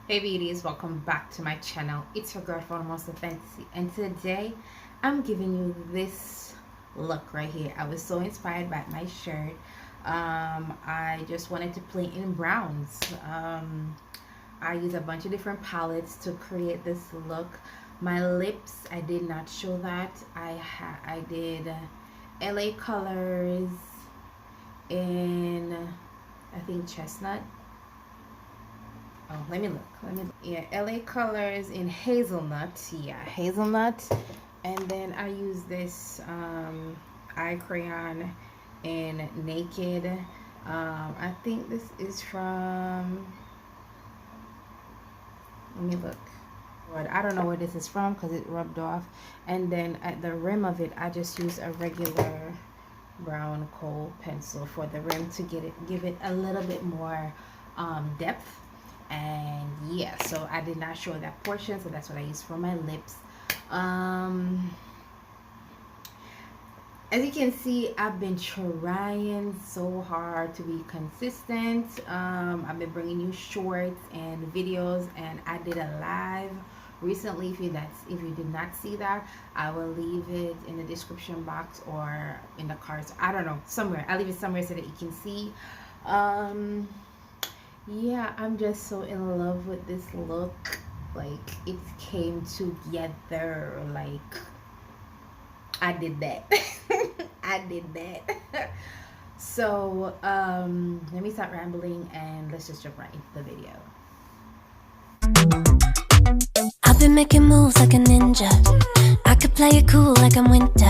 Hey beauties, welcome back to my channel. It's your girl Formosafantasy, and today I'm giving you this look right here. I was so inspired by my shirt. I just wanted to play in browns. I use a bunch of different palettes to create this look. My lips, I did not show that. I did LA colors in, I think, chestnut. Oh, let me look. Yeah, LA colors in hazelnut. Yeah, hazelnut. And then I use this eye crayon in naked. I think this is from. Let me look. But I don't know where this is from because it rubbed off. And then at the rim of it, I just use a regular brown kohl pencil for the rim to give it a little bit more depth. And yeah, so I did not show that portion, so that's what I use for my lips. um as you can see, I've been trying so hard to be consistent. I've been bringing you shorts and videos, and I did a live recently. If you did not see that, I will leave it in the description box or in the cards. I don't know, somewhere. I'll leave it somewhere so that you can see. um yeah, I'm just so in love with this look. Like, it came together. Like, I did that. I did that. So, let me stop rambling and let's just jump right into the video. I've been making moves like a ninja. I could play it cool like I'm winter.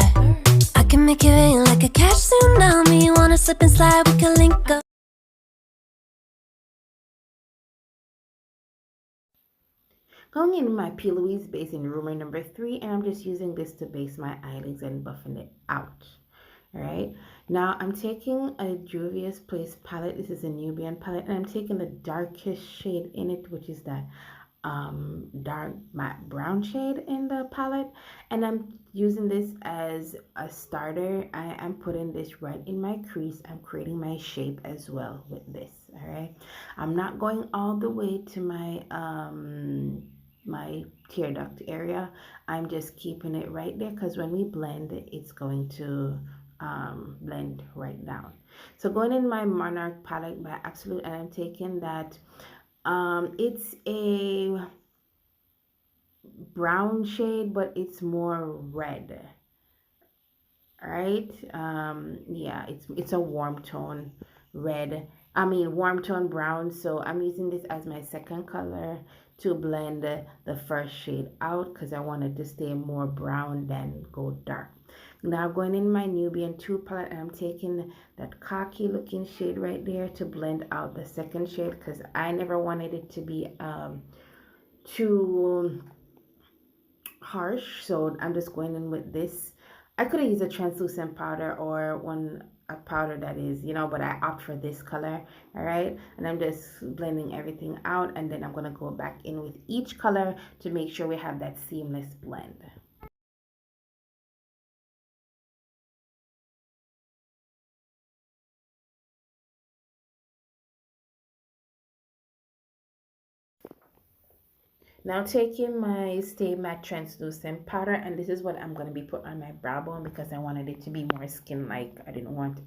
I can make it rain like a cash tsunami. You wanna slip and slide, we can link up. Going in my P. Louise base in rumor number 3, and I'm just using this to base my eyelids and buffing it out. Alright, now I'm taking a Juvia's Place palette. This is a Nubian palette, and I'm taking the darkest shade in it, which is that dark matte brown shade in the palette, and I'm using this as a starter. I am putting this right in my crease. I'm creating my shape as well with this. All right, I'm not going all the way to my tear duct area. I'm just keeping it right there because when we blend it, it's going to blend right down. So going in my Monarch palette by Absolute, and I'm taking that. It's a brown shade, but it's more red. All right. Yeah, it's a warm tone red. I mean warm tone brown. So I'm using this as my second color to blend the first shade out because I wanted to stay more brown than go dark. Now going in my Nubian 2 palette, and I'm taking that khaki looking shade right there to blend out the second shade because I never wanted it to be too harsh. So I'm just going in with this. I could have used a translucent powder or a powder that is, but I opt for this color. All right, and I'm just blending everything out, and then I'm going to go back in with each color to make sure we have that seamless blend. Now taking my Stay Matte Translucent powder, and this is what I'm going to be put on my brow bone because I wanted it to be more skin-like. I didn't want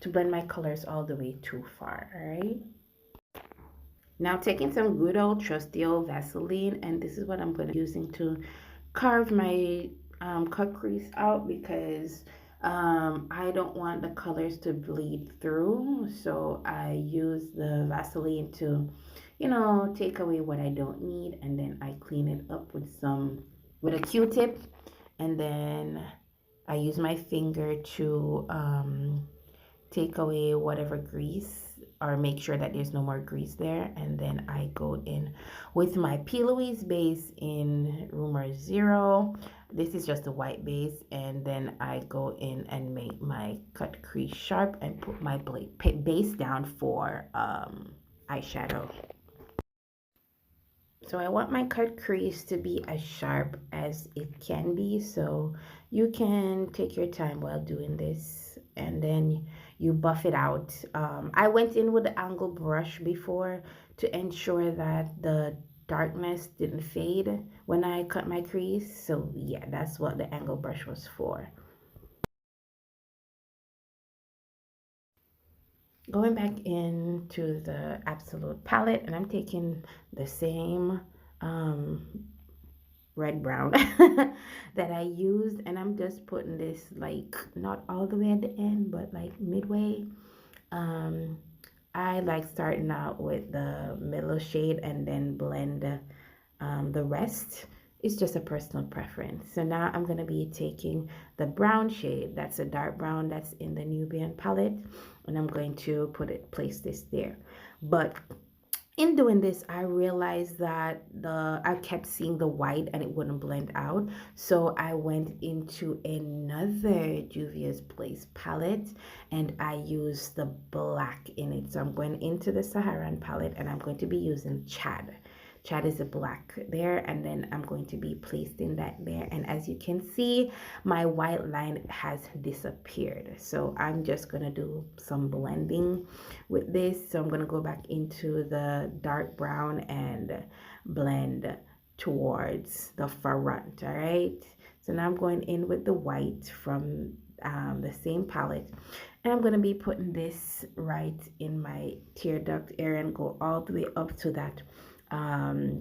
to blend my colors all the way too far. All right. Now taking some good old trusty old Vaseline, and this is what I'm going to be using to carve my cut crease out because I don't want the colors to bleed through. So I use the Vaseline to, take away what I don't need, and then I clean it up with a Q-tip, and then I use my finger to take away whatever grease or make sure that there's no more grease there, and then I go in with my P. Louise base in Rumor Zero. This is just a white base, and then I go in and make my cut crease sharp and put my base down for eyeshadow. So I want my cut crease to be as sharp as it can be, so you can take your time while doing this, and then you buff it out. I went in with the angle brush before to ensure that the darkness didn't fade when I cut my crease. So yeah, that's what the angle brush was for. Going back into the Absolute palette, and I'm taking the same red brown that I used, and I'm just putting this like not all the way at the end, but like midway. um I like starting out with the middle shade and then blend the rest. Is just a personal preference. So now I'm going to be taking the brown shade, that's a dark brown that's in the Nubian palette, and I'm going to place this there. But in doing this, I realized that I kept seeing the white and it wouldn't blend out. So I went into another Juvia's Place palette and I used the black in it. So I'm going into the Saharan palette and I'm going to be using Chad. Chad is a black there, and then I'm going to be placing that there. And as you can see, my white line has disappeared. So I'm just going to do some blending with this. So I'm going to go back into the dark brown and blend towards the front. All right. So now I'm going in with the white from the same palette, and I'm going to be putting this right in my tear duct area and go all the way up to that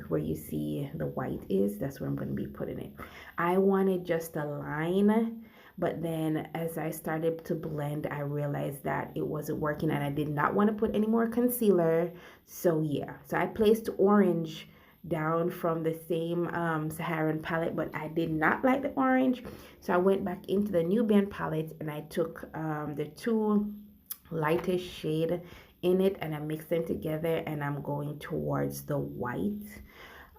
where you see the white is. That's where I'm going to be putting it. I wanted just a line, but then as I started to blend, I realized that it wasn't working and I did not want to put any more concealer. So yeah, so I placed orange down from the same Saharan palette, but I did not like the orange. So I went back into the Nubian palette and I took the two lightest shade in it and I mix them together, and I'm going towards the white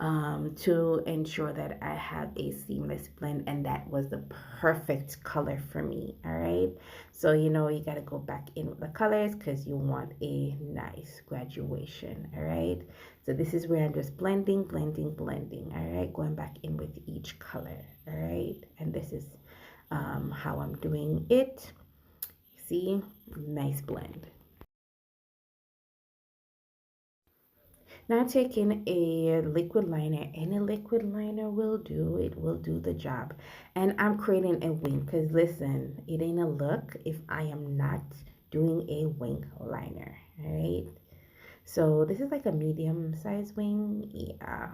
to ensure that I have a seamless blend, and that was the perfect color for me. All right, so you know you got to go back in with the colors because you want a nice graduation. All right, so this is where I'm just blending. All right, going back in with each color. All right, and this is how I'm doing it. See, nice blend. Now taking a liquid liner, any liquid liner will do, it will do the job. And I'm creating a wing because listen, it ain't a look if I am not doing a wing liner, all right? So this is like a medium size wing, yeah.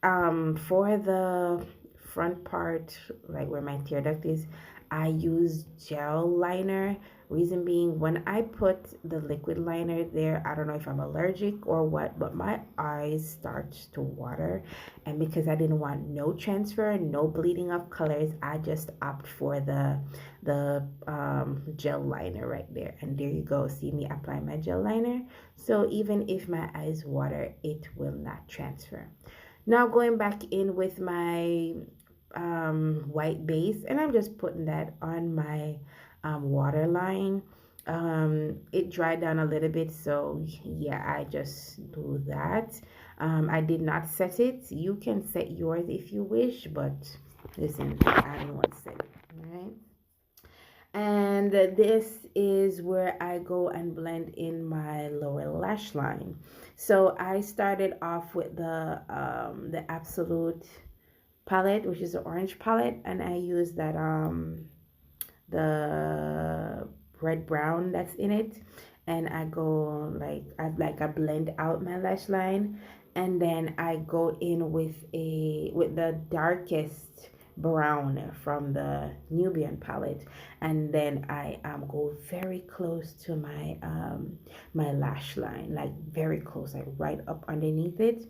For the front part, like where my tear duct is, I use gel liner. Reason being, when I put the liquid liner there, I don't know if I'm allergic or what, but my eyes start to water. And because I didn't want no transfer, no bleeding of colors, I just opt for the gel liner right there. And there you go. See me apply my gel liner. So even if my eyes water, it will not transfer. Now going back in with my white base, and I'm just putting that on my waterline. It dried down a little bit, so yeah, I just do that. I did not set it. You can set yours if you wish, but listen, I don't want to set it. All right. And this is where I go and blend in my lower lash line. So I started off with the Absolute palette, which is the orange palette, and I use that the red brown that's in it, and I go I blend out my lash line, and then I go in with the darkest brown from the Nubian palette, and then I go very close to my lash line, like very close, like right up underneath it.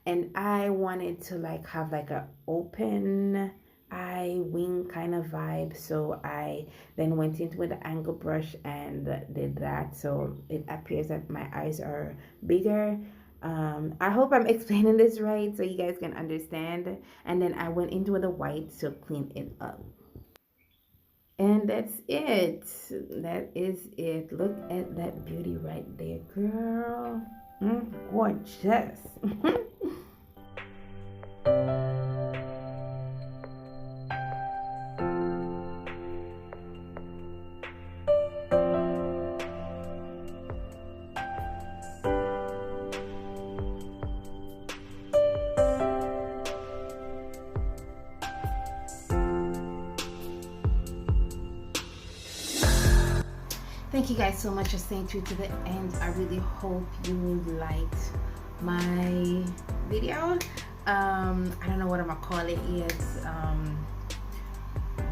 And I wanted to like have like a open eye wing kind of vibe, so I then went into with the angle brush and did that, so it appears that my eyes are bigger. I hope I'm explaining this right so you guys can understand. And then I went into the white to clean it up. And that's it. That is it. Look at that beauty right there, girl. Gorgeous. Thank you guys so much for staying true to the end. I really hope you liked my video. I don't know what I'm gonna call it yet.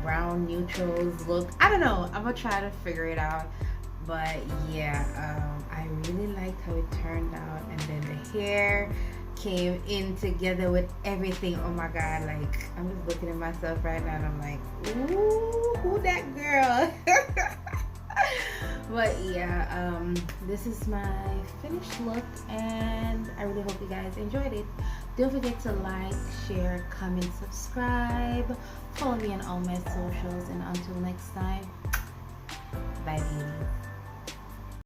Brown neutrals look. I don't know. I'm gonna try to figure it out. But yeah, I really liked how it turned out, and then the hair came in together with everything. Oh my god, like I'm just looking at myself right now and I'm like, ooh, who that girl? But yeah, this is my finished look, and I really hope you guys enjoyed it. Don't forget to like, share, comment, subscribe, follow me on all my socials, and until next time, bye babies.